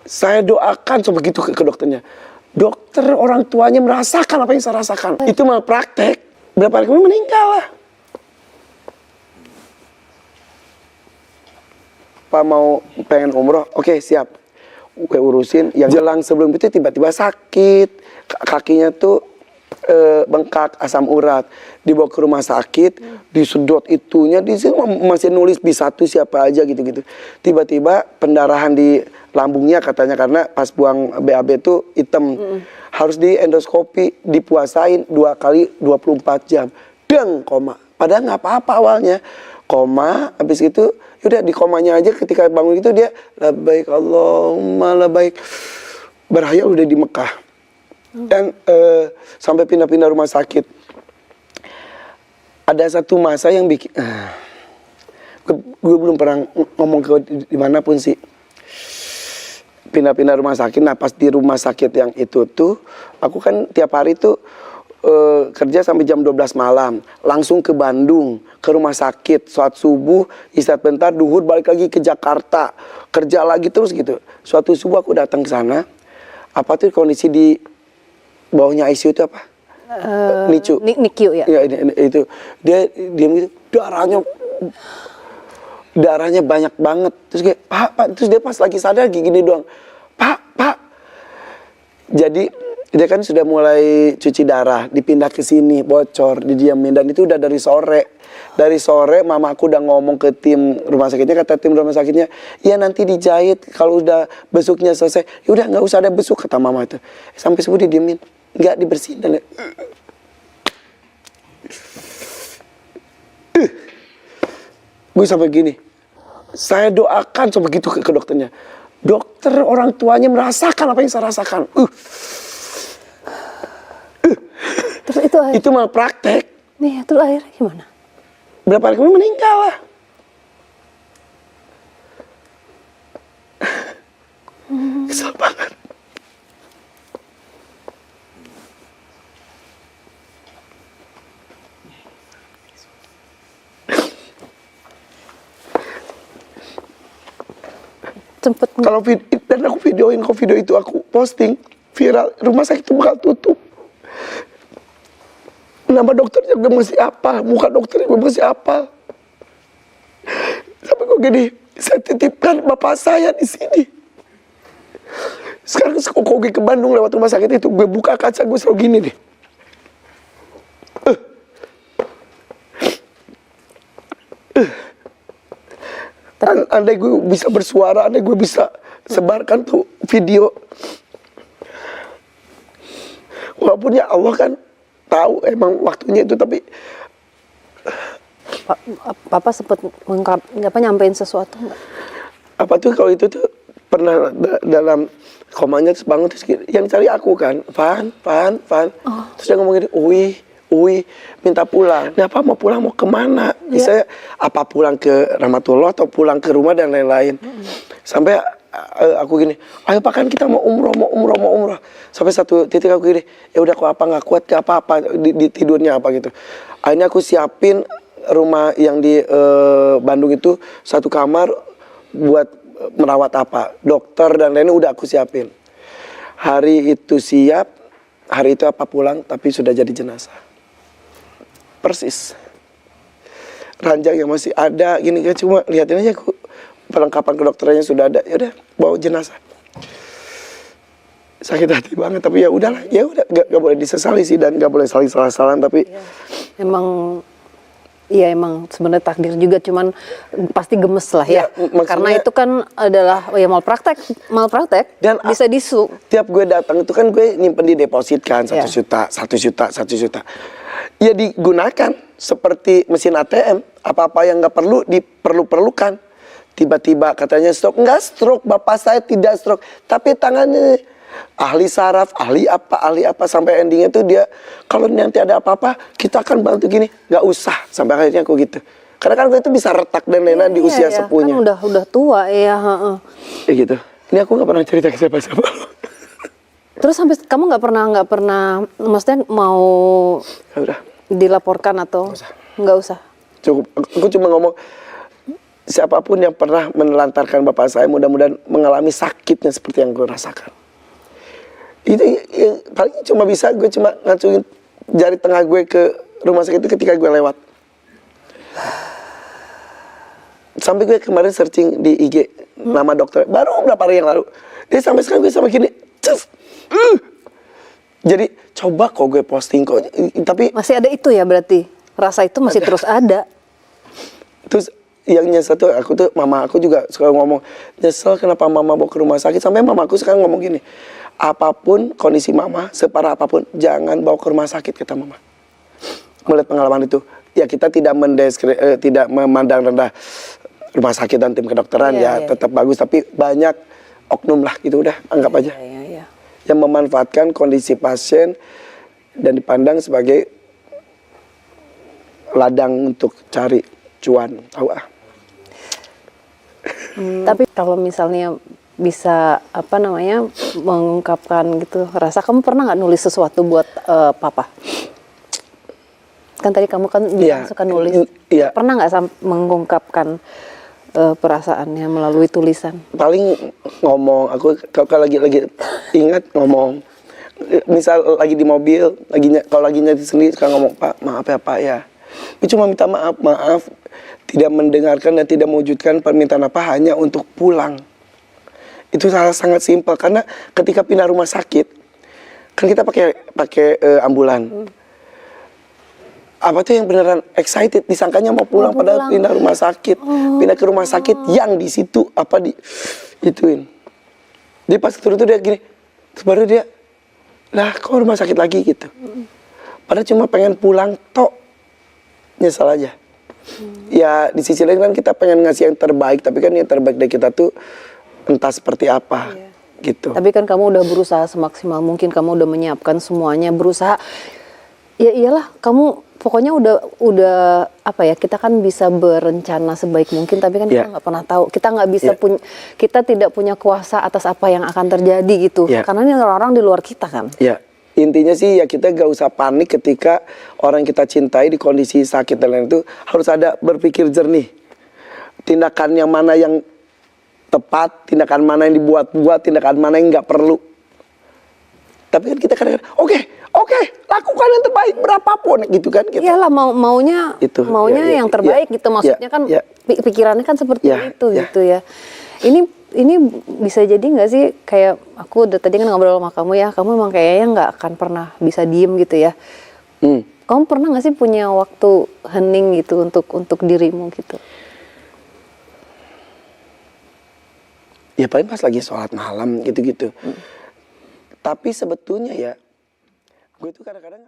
Saya doakan coba gitu ke dokternya. Dokter orang tuanya merasakan apa yang saya rasakan. Itu malah praktek. Berapa hari kemudian meninggal lah. Pak mau pengen umroh, oke siap. Gue urusin. Yang jelang sebelum itu tiba-tiba sakit. Kakinya tuh bengkak, asam urat. Dibawa ke rumah sakit, disedot itunya, di sini masih nulis B1 siapa aja gitu-gitu. Tiba-tiba pendarahan di lambungnya katanya karena pas buang BAB itu hitam. Harus di endoskopi, dipuasain 2 kali 24 jam. Deng, koma. Padahal nggak apa-apa awalnya. Koma, habis itu udah di komanya aja ketika bangun itu dia labbaik Allahumma labbaik. Berhayal udah di Mekah. Dan sampai pindah-pindah rumah sakit. Ada satu masa yang bikin gue belum pernah ngomong ke dimanapun sih. Pindah-pindah rumah sakit. Nah pas di rumah sakit yang itu tuh, aku kan tiap hari tuh kerja sampai jam 12 malam. Langsung ke Bandung, ke rumah sakit. Sholat subuh, istirahat bentar, duhur balik lagi ke Jakarta. Kerja lagi terus gitu. Suatu subuh aku datang ke sana. Apa tuh kondisi di bawahnya ICU itu apa? NICU. NICU ya? Ya itu. Dia diam gitu, darahnya banyak banget. Terus kayak, Pak, terus dia pas lagi sadar gini doang. Pak. Jadi dia kan sudah mulai cuci darah, dipindah ke sini, bocor, didiamin, dan itu udah dari sore. Dari sore mama aku udah ngomong ke tim rumah sakitnya, kata tim rumah sakitnya, ya nanti dijahit kalau udah besuknya selesai. Ya udah nggak usah ada besuk, kata mama itu. Sampai subuh didiemin, nggak dibersihin dan gue sampai gini. Saya doakan coba gitu ke dokternya. Dokter orang tuanya merasakan apa yang saya rasakan. Terus itu akhirnya, itu malah praktek. nih, terus akhirnya gimana? Berapa hari kemudian meninggal lah. Kesel banget. Sempet Kalau dan aku videoin, kok video itu aku posting viral, rumah sakit itu bakal tutup. Nama dokternya gue masih apa, muka dokternya gue masih apa. Sampai kok gini, saya titipkan bapak saya di sini. Sekarang kok gue ke Bandung lewat rumah sakit itu, gue buka kaca gue selalu gini deh. Andai gue bisa bersuara, andai gue bisa sebarkan tuh video. Walaupun ya Allah kan tahu emang waktunya itu, tapi Papa sempat nyampein sesuatu nggak? apa tuh kalau itu tuh pernah dalam komanya terus bangun terus yang cari aku kan, Van. Terus dia ngomong gini, Uwi minta pulang. Nah, apa mau pulang, mau kemana? Misalnya apa pulang ke Rahmatullah atau pulang ke rumah dan lain-lain. Sampai aku gini, ayo Pak, kan kita mau umroh. Sampai satu titik aku gini, ya udah kok apa nggak kuat ke apa di tidurnya apa gitu. Akhirnya aku siapin rumah yang di Bandung itu satu kamar buat merawat apa, dokter dan lainnya udah aku siapin. Hari itu siap, hari itu apa pulang, tapi sudah jadi jenazah. Persis. Ranjang yang masih ada, gini kan, cuma lihatin aja aku perlengkapan kedokterannya sudah ada, ya udah bawa jenazah. Sakit hati banget, tapi ya udahlah, ya udah gak boleh disesali sih dan gak boleh saling salah-salahan, tapi emang sebenarnya takdir juga, cuman pasti gemes lah ya. Karena itu kan adalah ya malpraktek dan bisa disu. Tiap gue datang itu kan gue nyimpen di deposit kan 1 juta. Ya digunakan seperti mesin ATM, apa-apa yang nggak perlu diperlukan. Tiba-tiba katanya stroke, nggak stroke, bapak saya tidak stroke, tapi tangannya ahli saraf, ahli apa sampai endingnya tuh dia kalau nanti ada apa-apa kita akan bantu gini, nggak usah, sampai akhirnya aku gitu. Karena kan gue itu bisa retak dan lain-lain di usia sepuhnya. Kan udah tua ya. Ya gitu. Ini aku nggak pernah cerita ke siapa-siapa. Terus sampai kamu nggak pernah, maksudnya mau udah dilaporkan atau nggak usah? Cukup. Aku cuma ngomong, siapapun yang pernah menelantarkan bapak saya mudah-mudahan mengalami sakitnya seperti yang gue rasakan. Itu paling cuma bisa gue cuma ngacungin jari tengah gue ke rumah sakit itu ketika gue lewat. Sampai gue kemarin searching di IG nama dokter baru beberapa hari yang lalu. Dia sampai sekarang gue sama gini. Jadi coba kok gue posting kok, tapi masih ada itu ya berarti rasa itu masih terus ada. Terus yang nyesel tuh aku tuh mama aku juga suka ngomong nyesel kenapa mama bawa ke rumah sakit, sampai mama aku sekarang ngomong gini, apapun kondisi mama separah apapun jangan bawa ke rumah sakit, kata mama. Melihat pengalaman itu ya kita tidak tidak memandang rendah rumah sakit dan tim kedokteran tetap bagus, tapi banyak oknum lah gitu, udah anggap aja yang memanfaatkan kondisi pasien dan dipandang sebagai ladang untuk cari cuan, tahu ah. Tapi kalau misalnya bisa mengungkapkan gitu rasa, kamu pernah nggak nulis sesuatu buat papa? Kan tadi kamu kan suka nulis. Pernah nggak mengungkapkan perasaannya melalui tulisan? Paling ngomong, aku kalau lagi ingat ngomong. Misal lagi di mobil, kalau lagi nyetir sendiri suka ngomong, Pak maaf ya Pak ya. Gue cuma minta maaf, tidak mendengarkan dan tidak mewujudkan permintaan apa hanya untuk pulang. Itu sangat simpel, karena ketika pindah rumah sakit kan kita pakai ambulan. Apa tuh yang beneran excited, disangkanya mau pulang padahal pindah rumah sakit, pindah ke rumah sakit yang di situ ituin. Dia pas turun tuh dia gini, terus baru dia, lah kok rumah sakit lagi gitu. Padahal cuma pengen pulang tok. Nyesal aja. Ya di sisi lain kan kita pengen ngasih yang terbaik, tapi kan yang terbaik dari kita tuh entah seperti apa gitu. Tapi kan kamu udah berusaha semaksimal mungkin, kamu udah menyiapkan semuanya, berusaha. Ya iyalah, kamu pokoknya udah kita kan bisa berencana sebaik mungkin, tapi kan kita nggak pernah tahu, kita nggak bisa kita tidak punya kuasa atas apa yang akan terjadi gitu. Karena ini orang-orang di luar kita kan. Intinya sih ya kita gak usah panik ketika orang yang kita cintai di kondisi sakit dan lain itu, harus ada berpikir jernih. Tindakan yang mana yang tepat, tindakan mana yang dibuat-buat, tindakan mana yang nggak perlu. Tapi kan kita kadang-kadang, oke, lakukan yang terbaik berapapun gitu kan. Gitu. Iyalah maunya yang terbaik gitu, maksudnya kan pikirannya kan seperti itu gitu ya. Ini bisa jadi nggak sih, kayak aku udah tadi kan ngobrol sama kamu ya, kamu emang kayaknya nggak akan pernah bisa diem gitu ya. Kamu pernah nggak sih punya waktu hening gitu untuk dirimu gitu? Ya paling pas lagi sholat malam gitu-gitu. Tapi sebetulnya ya, gue itu kadang-kadang